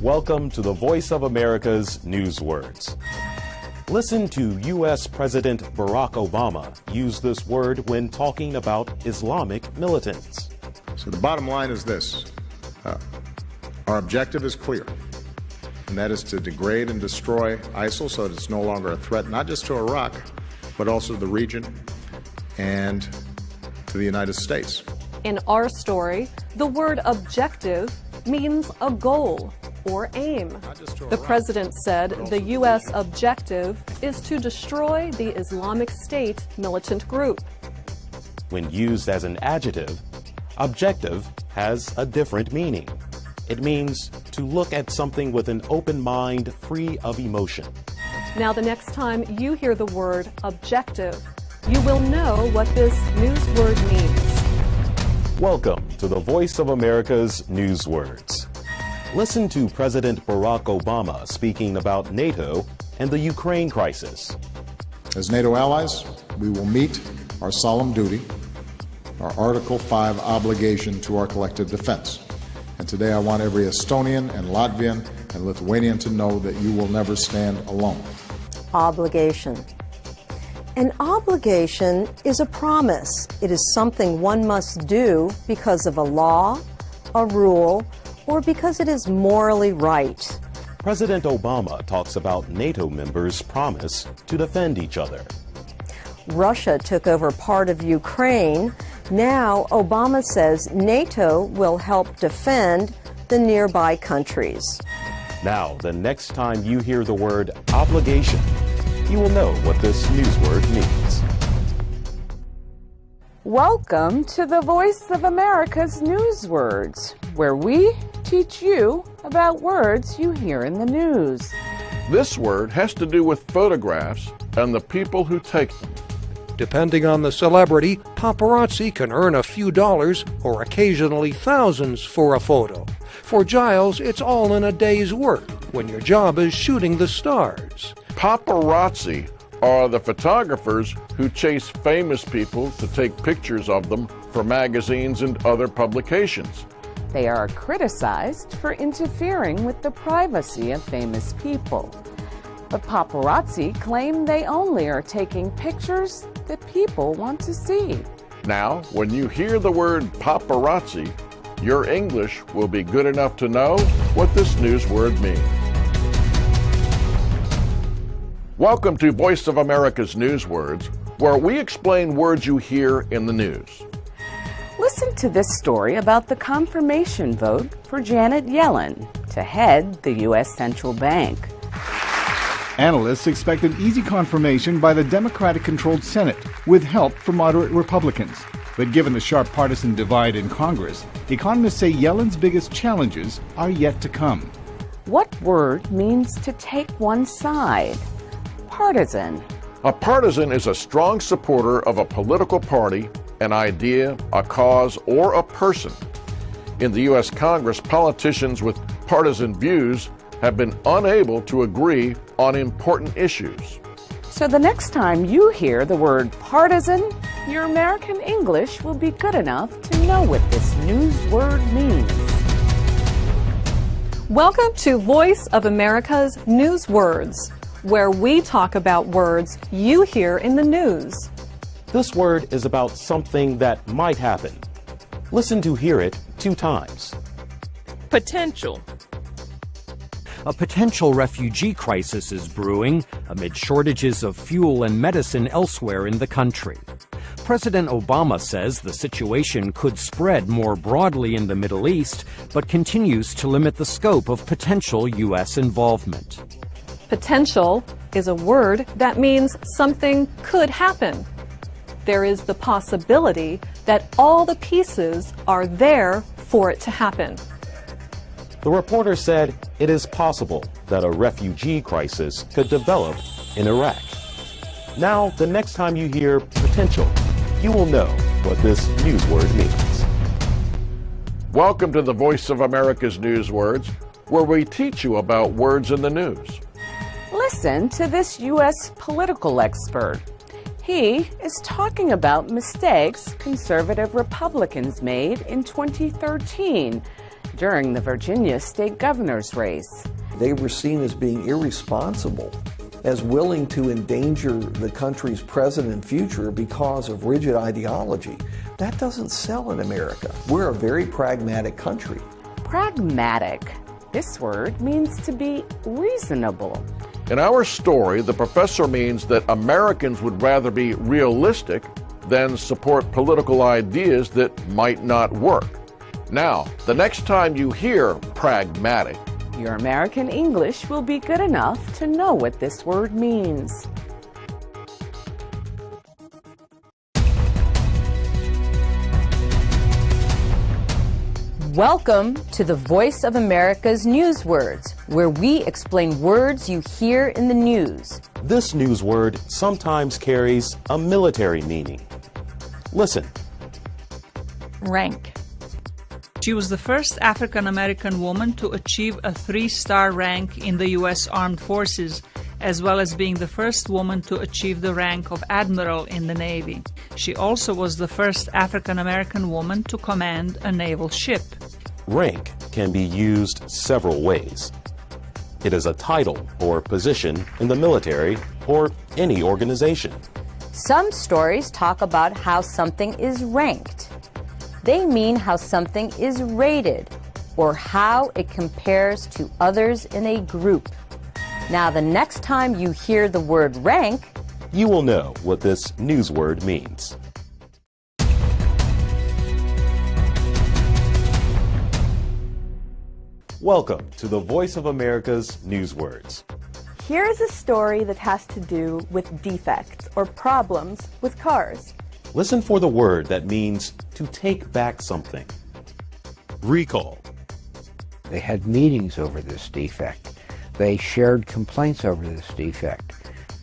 Welcome to the Voice of America's Newswords. Listen to U.S. President Barack Obama use this word when talking about Islamic militants. So the bottom line is this. Our objective is clear, and that is to degrade and destroy ISIL so that it's no longer a threat, not just to Iraq, but also to the region and to the United States. In our story, the word objective means a goal or aim. The president said the U.S. objective is to destroy the Islamic State militant group. When used as an adjective, objective has a different meaning. It means to look at something with an open mind, free of emotion. Now, the next time you hear the word objective, you will know what this news word means. Welcome to the Voice of America's Newswords. Listen to President Barack Obama speaking about NATO and the Ukraine crisis. As NATO allies, we will meet our solemn duty, our Article 5 obligation to our collective defense. And today I want every Estonian and Latvian and Lithuanian to know that you will never stand alone. Obligation. An obligation is a promise. It is something one must do because of a law, a rule, or because it is morally right. President Obama talks about NATO members' promise to defend each other. Russia took over part of Ukraine. Now Obama says NATO will help defend the nearby countries. Now, the next time you hear the word obligation, you will know what this news word means. Welcome to the Voice of America's Newswords, where we teach you about words you hear in the news. This word has to do with photographs and the people who take them. Depending on the celebrity, paparazzi can earn a few dollars or occasionally thousands for a photo. For Giles, it's all in a day's work when your job is shooting the stars. Paparazzi are the photographers who chase famous people to take pictures of them for magazines and other publications. They are criticized for interfering with the privacy of famous people. But paparazzi claim they only are taking pictures that people want to see. Now, when you hear the word paparazzi, your English will be good enough to know what this news word means. Welcome to Voice of America's Newswords, where we explain words you hear in the news. Listen to this story about the confirmation vote for Janet Yellen to head the U.S. Central Bank. Analysts expect an easy confirmation by the Democratic-controlled Senate, with help from moderate Republicans. But given the sharp partisan divide in Congress, economists say Yellen's biggest challenges are yet to come. What word means to take one side? Partisan. A partisan is a strong supporter of a political party, an idea, a cause, or a person. In the U.S. Congress, politicians with partisan views have been unable to agree on important issues. So the next time you hear the word partisan, your American English will be good enough to know what this news word means. Welcome to Voice of America's Newswords, where we talk about words you hear in the news. This word is about something that might happen. Listen to hear it 2 times. Potential. A potential refugee crisis is brewing amid shortages of fuel and medicine elsewhere in the country. President Obama says the situation could spread more broadly in the Middle East, but continues to limit the scope of potential U.S. involvement. Potential is a word that means something could happen. There is the possibility that all the pieces are there for it to happen. The reporter said it is possible that a refugee crisis could develop in Iraq. Now, the next time you hear potential, you will know what this news word means. Welcome to the Voice of America's Newswords, where we teach you about words in the news. Listen to this U.S. political expert. He is talking about mistakes conservative Republicans made in 2013 during the Virginia state governor's race. They were seen as being irresponsible, as willing to endanger the country's present and future because of rigid ideology. That doesn't sell in America. We're a very pragmatic country. Pragmatic. This word means to be reasonable. In our story, the professor means that Americans would rather be realistic than support political ideas that might not work. Now, the next time you hear pragmatic, your American English will be good enough to know what this word means. Welcome to the Voice of America's News Words, where we explain words you hear in the news. This news word sometimes carries a military meaning. Listen. Rank. She was the first African-American woman to achieve a 3-star rank in the U.S. Armed Forces, as well as being the first woman to achieve the rank of Admiral in the Navy. She also was the first African-American woman to command a naval ship. Rank can be used several ways. It is a title or position in the military or any organization. Some stories talk about how something is ranked. They mean how something is rated or how it compares to others in a group. Now, the next time you hear the word rank, you will know what this news word means. Welcome to the Voice of America's News Words. Here's a story that has to do with defects or problems with cars. Listen for the word that means to take back something. Recall. They had meetings over this defect. They shared complaints over this defect.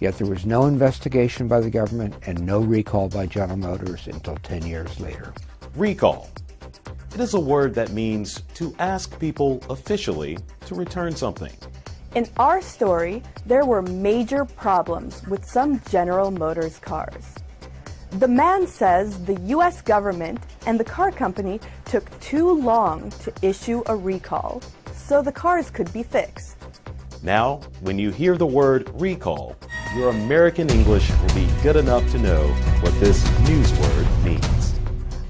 Yet there was no investigation by the government and no recall by General Motors until 10 years later. Recall. It is a word that means to ask people officially to return something. In our story, there were major problems with some General Motors cars. The man says the U.S. government and the car company took too long to issue a recall, so the cars could be fixed. Now, when you hear the word recall, your American English will be good enough to know what this news word means.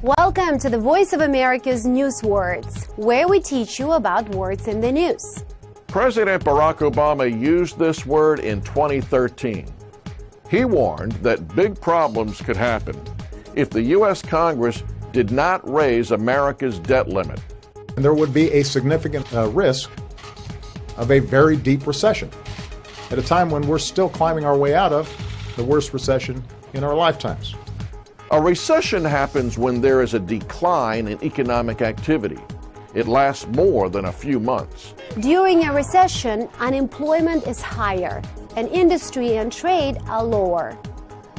Welcome to the Voice of America's News Words, where we teach you about words in the news. President Barack Obama used this word in 2013. He warned that big problems could happen if the U.S. Congress did not raise America's debt limit. And there would be a significant risk of a very deep recession at a time when we're still climbing our way out of the worst recession in our lifetimes. A recession happens when there is a decline in economic activity. It lasts more than a few months. During a recession, unemployment is higher, and industry and trade are lower.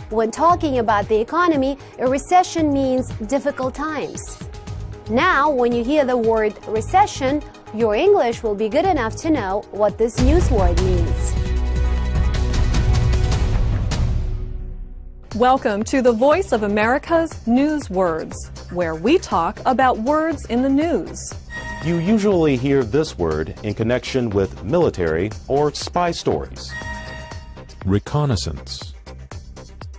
When talking about the economy, a recession means difficult times. Now, when you hear the word recession, your English will be good enough to know what this news word means. Welcome to the Voice of America's News Words, where we talk about words in the news. You usually hear this word in connection with military or spy stories. Reconnaissance.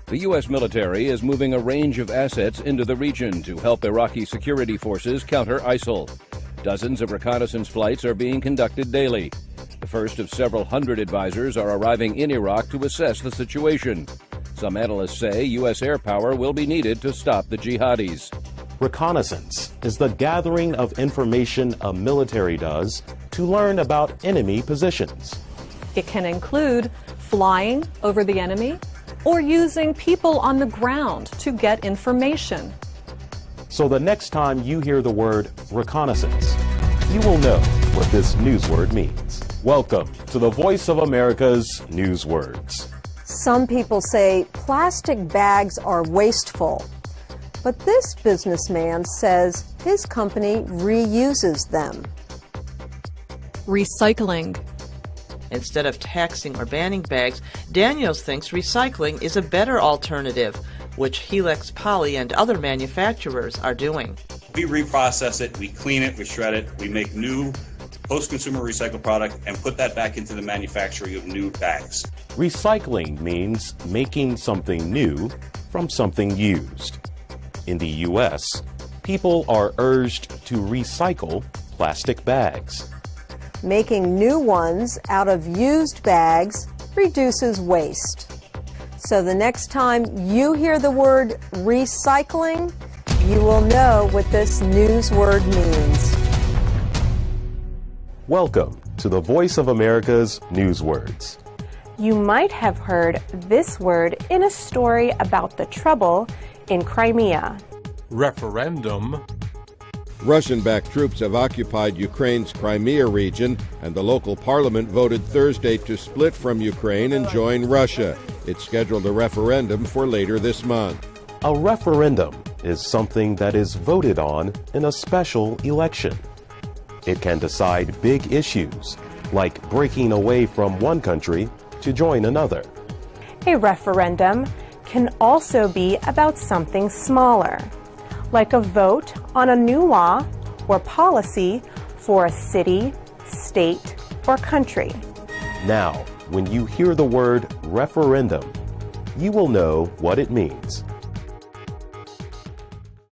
The U.S. military is moving a range of assets into the region to help Iraqi security forces counter ISIL. Dozens of reconnaissance flights are being conducted daily. The first of several hundred advisors are arriving in Iraq to assess the situation. Some analysts say U.S. air power will be needed to stop the jihadis. Reconnaissance is the gathering of information a military does to learn about enemy positions. It can include flying over the enemy or using people on the ground to get information. So the next time you hear the word reconnaissance, you will know what this news word means. Welcome to the Voice of America's News Words. Some people say plastic bags are wasteful, but this businessman says his company reuses them. Recycling. Instead of taxing or banning bags, Daniels thinks recycling is a better alternative, which Helix Poly and other manufacturers are doing. We reprocess it, we clean it, we shred it, we make new post-consumer recycled product and put that back into the manufacturing of new bags. Recycling means making something new from something used. In the U.S., people are urged to recycle plastic bags. Making new ones out of used bags reduces waste. So the next time you hear the word recycling, you will know what this news word means. Welcome to the Voice of America's News Words. You might have heard this word in a story about the trouble in Crimea. Referendum. Russian-backed troops have occupied Ukraine's Crimea region, and the local parliament voted Thursday to split from Ukraine and join Russia. It scheduled a referendum for later this month. A referendum is something that is voted on in a special election. It can decide big issues, like breaking away from one country to join another. A referendum can also be about something smaller, like a vote on a new law or policy for a city, state, or country. Now, when you hear the word referendum, you will know what it means.